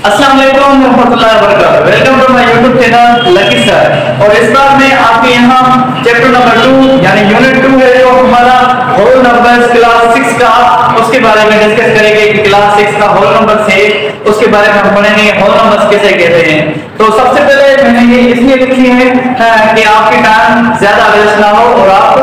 अस्सलाम वालेकुम रहमतुल्लाहि व बरकातहू। Welcome to my YouTube channel Lucky sir. और इस बार मैं आपके यहाँ चैप्टर नंबर 2 यानी यूनिट 2 है जो हमारा होल नंबर्स क्लास 6 का, उसके बारे में डिस्कस करेंगे कि क्लास 6 का होल नंबर्स है, उसके बारे में हम पढ़ेंगे होल नंबर्स किसे कहते हैं। तो सबसे पहले मैंने ये इसलिए लिखी है कि आपके टाइम ज्यादा वेस्ट ना हो और आप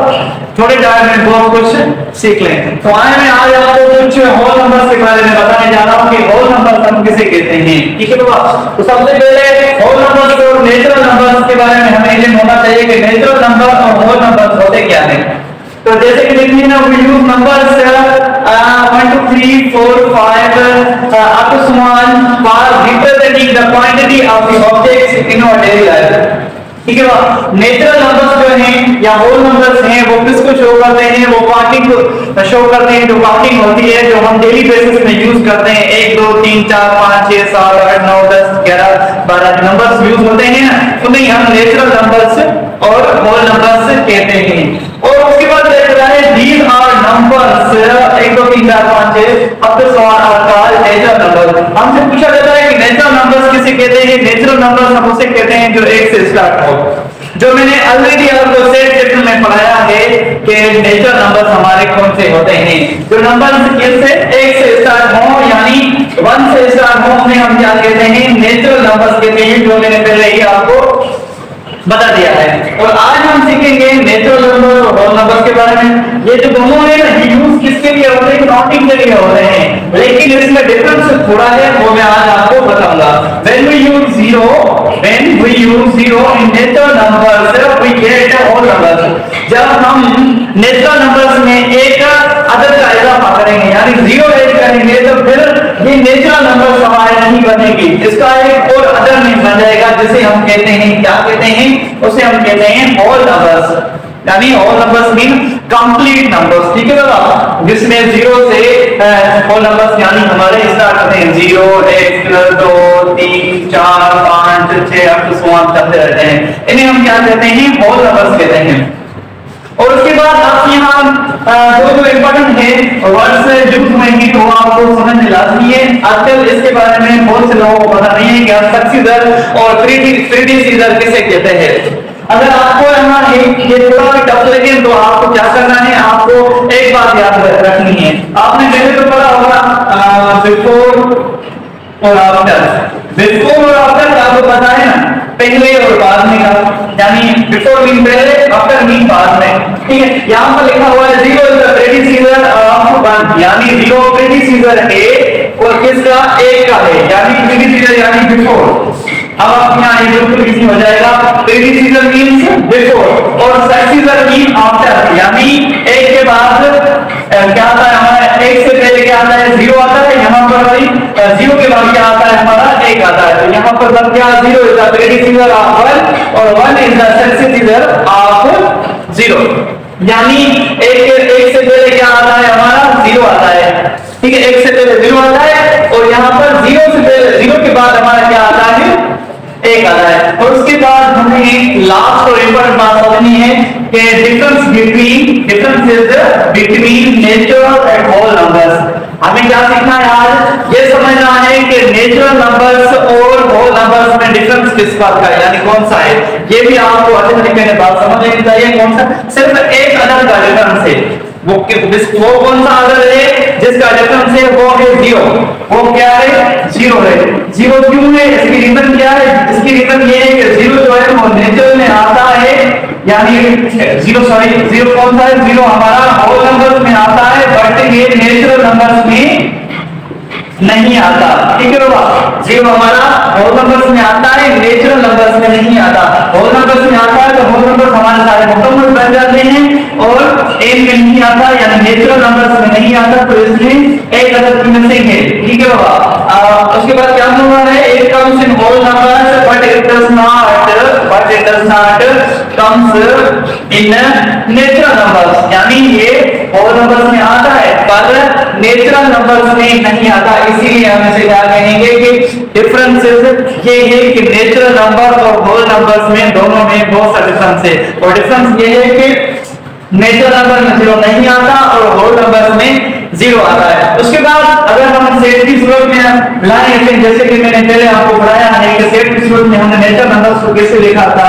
थोड़े टाइम में बहुत कुछ सीख लें। तो आए मैं आज आपको कुछ होल नंबर्स के बारे में बताने जा रहा हूँ कि होल नंबर्स हम किसे कहते हैं। ठीक है बाबा। तो सबसे पहले होल नंबर्स और नेचुरल नंबर्स के बारे में हमें इल्म होना चाहिए कि नेचुरल नंबर और होल नंबर्स होते क्या हैं। तो जैसे कि देखिए ना, we use numbers 1 2 3 4 5 up to small for representing the quantity of the objects in our daily life। ठीक है बात। नेचुरल नंबर्स जो हैं या होल नंबर्स हैं वो किसको शो करते हैं? वो काउंटिंग को शो करते हैं, जो काउंटिंग होती है जो हम डेली बेसिस में यूज करते हैं। 1 2 3 4 5 6 7 8 9 10 11 12 नंबर्स यूज होते हैं, उन्हें हम नेचुरल नंबर्स और होल नंबर्स कहते हैं। और उसके बाद देख रहा है दीज आर नंबर्स 1 2 3 4 5 6 अब तक सवाल आपका नेचुरल नंबर। हमसे पूछा जाता है कि नेचुरल नंबर्स किसे कहते हैं? नेचुरल नंबर्स हम उसे कहते हैं जो 1 से स्टार्ट हो। जो मैंने ऑलरेडी आपको सेट चैप्टर में पढ़ाया है कि नेचुरल नंबर्स हमारे कौन से होते हैं। जो नंबर्स किससे 1 से स्टार्ट हो यानी 1 से स्टार्ट हो उन्हें हम क्या कहते हैं? नेचुरल नंबर्स कहते हैं, जो मैंने पहले ही आपको बता दिया है। और आज हम सीखेंगे नेचुरल नंबर और होल नंबर के बारे में। ये जो दोनों है ना, यूज किसके लिए होते हैं? काउंटिंग के लिए होते हैं, लेकिन इसमें डिफरेंस थोड़ा है, वो मैं आज आपको बताऊंगा। When we use zero in natural numbers we get whole numbers। जब हम नेचुरल नंबर्स में एक अदद का इजाफा करेंगे यानी 0 ऐड करेंगे तो फिर ये नेचुरल नंबर्स हमारे नहीं बनेगी, इसका एक और अदद नहीं बन जाएगा, जिसे हम कहते हैं, क्या कहते हैं? उसे हम कहते हैं होल नंबर्स। यानी whole numbers mean complete numbers. ठीक है बाबा। जिसमें 0 से होल नंबर्स यानी हमारे स्टार्ट होते हैं 0 1 2 3 4 5 6 अब तो सवाल चलते रहते हैं, इन्हें हम क्या कहते हैं? होल नंबर्स कहते हैं। और उसके बाद आप यहाँ जो इम्पोर्टेंट है वर्ड्स यूज हुए हैं वो आपको समझ लाजमी है। आजकल इसके बारे में बहुत से लोगों को पता नहीं है कि सक्सीडर और प्रीडिसीजर किसे कहते हैं। अगर आपको यहाँ ये थोड़ा भी टफ लगे तो आपको क्या करना है? आपको एक बात याद रखनी है। आपने पहले तो पढ़ा होगा बिफोर और आफ्टर। बिफोर और आफ्टर आपको पता है ना, पहले और बाद में का, यानी बिफोर मीन पहले, आफ्टर मीन बाद में। ठीक है। यहाँ पर लिखा हुआ है 0 इज द प्रीडिसीजर ऑफ 1 यानी 0 प्रीडिसीजर है और किसका? 1 का है, यानी प्रीडिसीजर यानी बिफोर। अब आप यहाँ ये बिल्कुल इजी हो जाएगा। प्रीडिसीजर मींस बिफोर और सक्सीडर मीन आफ्टर, यानी 1 के बाद क्या आता है हमारा? 1 से पहले क्या आता है? 0 आता है। यहाँ पर भाई 0 के बाद क्या आता है हमारा? 1 आता है। तो यहाँ पर सब क्या? 0 इज द प्रीडिसीजर ऑफ 1 और 1 इज द सक्सीडर ऑफ 0, यानी 1 से पहले क्या आता है हमारा? 0 आता है। ठीक है। 1 से पहले 0 आता है और यहाँ पर 0 से पहले 0 के बाद हमारा क्या आता है? 1 आता है। और उसके बाद हमें लास्ट और इंपॉर्टेंट बात समझनी है कि difference between natural and whole numbers. हमें क्या सीखना है आज? ये समझना है कि नेचुरल नंबर्स और होल नंबर्स में डिफरेंस किस बात का है, यानी कौन सा है। ये भी आपको अच्छे तरीके से बात समझ लेनी चाहिए। कौन सा? सिर्फ एक अदद का डिफरेंस है। वो कौन सा अदद है जिसका डिफरेंस है? वो है 0। वो क्या है? 0 है। 0 क्यों है? इसकी रीजन क्या है? इसकी रीजन ये है कि 0 जो है वो नेचुरल में आता है, यानी 0 कौन सा है? 0 हमारा होल नंबर्स में आता है, बट ये नेचुरल नंबर्स में नहीं आता। ठीक है बाबा। 0 हमारा होल नंबर्स में आता है, नेचुरल नंबर्स में नहीं आता। होल नंबर्स में आता है तो होल नंबर्स हमारे सारे मुकम्मल बन जाते हैं और एन में नहीं आता, यानी नेचुरल नंबर्स में नहीं आता, तो इसमें एक अदद में से है। ठीक है बाबा। उसके बाद क्या हुआ है? It comes in whole numbers but it does not comes in natural numbers, यानी ये होल नंबर्स में आता है पर नेचुरल नंबर्स में नहीं आता। इसीलिए हम इसे क्या कहेंगे कि डिफरेंसेस ये है कि नेचुरल नंबर और होल नंबर्स में दोनों में बहुत सा डिफरेंस है। और डिफरेंस ये है कि नेचुरल नंबर में 0 नहीं आता और होल नंबर्स में 0 आता है। उसके बाद अगर हम सेट की सूरत में लाएं इसे, जैसे कि मैंने पहले आपको पढ़ाया है कि सेट की सूरत में हमने नेचुरल नंबर्स को कैसे लिखा था,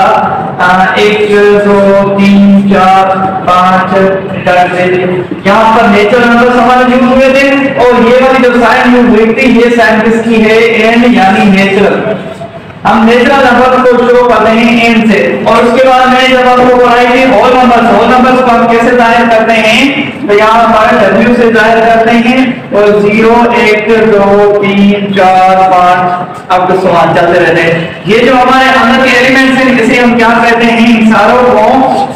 1 2 3 4 5 यहाँ पर नेचुरल नंबर्स हमारे यूज हुए थे, और ये वाली जो साइन यूज हुई थी ये साइन किसकी है, एन यानी नेचुरल। हम नेचुरल नंबर को शो करते हैं एन से। और उसके बाद मैंने जब आपको पढ़ाई थी होल नंबर्स को हम कैसे जाहिर करते हैं, तो यहाँ पर W से जाहिर करते हैं, और 0 1 2 3 4 5 अब तो सवाल चलते रहते हैं। ये जो हमारे अंदर के एलिमेंट्स हैं इसे हम क्या कहते हैं, इन सारों को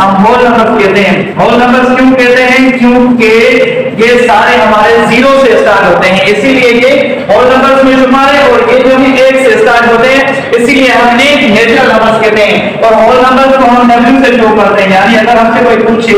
हम होल नंबर्स कहते हैं। होल नंबर्स क्यों कहते हैं, क्योंकि ये सारे हमारे 0 से स्टार्ट होते हैं, इसीलिए ये होल नंबर्स में शुमार है, और ये जो भी 1 से स्टार्ट होते हैं इसीलिए हमने नेचुरल नंबर्स कहते हैं। और होल नंबर्स को हम W से शो करते हैं, यानी अगर हमसे कोई पूछे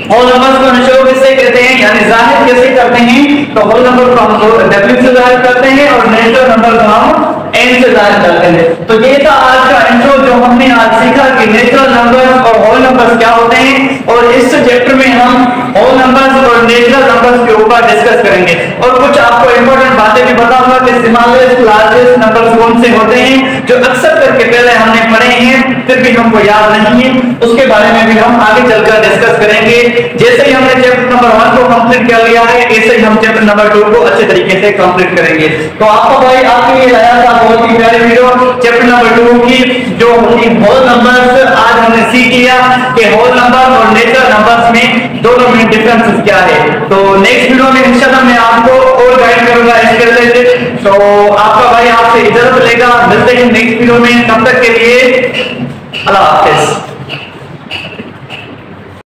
होल नंबर्स को शो किससे कहते हैं, यानी जाहिर कैसे करते हैं, तो होल नंबर को हम W से जाहिर करते हैं और नेचुरल नंबर को हम N से जाहिर करते हैं। तो ये था आज का इंट्रो जो हमने आज सीखा कि नेचुरल नंबर्स और होल नंबर्स क्या होते हैं, और इस चैप्टर में हम होल नंबर्स और नेचुरल नंबर्स के ऊपर डिस्कस करेंगे। और कुछ आपको इंपॉर्टेंट बातें भी बताऊंगा कि स्मॉलेस्ट लार्जेस्ट नंबर्स कौन से होते हैं, जो अक्सर करके पहले हमने पढ़े हैं फिर भी हमको याद नहीं है, उसके बारे में भी हम आगे चलकर डिस्कस करेंगे। जैसे ही हमने चैप्टर नंबर 1 को कंप्लीट कर लिया है, ऐसे ही हम चैप्टर नंबर 2 को अच्छे तरीके से कंप्लीट करेंगे। तो आपको भाई आपके लिए लाया था बहुत ही प्यारी वीडियो चैप्टर नंबर 2 की, जो होती होल नंबर्स। आज हमने सीख लिया कि होल नंबर और नेचुरल नंबर्स में दोनों में डिफरेंसेस क्या है। तो नेक्स्ट वीडियो में इंशाल्लाह मैं आपको और गाइड करूंगा इसके रिलेटेड। तो आपका भाई आपसे इजाजत लेगा, मिलते हैं नेक्स्ट वीडियो में, तब तक के लिए अल्लाह हाफिज।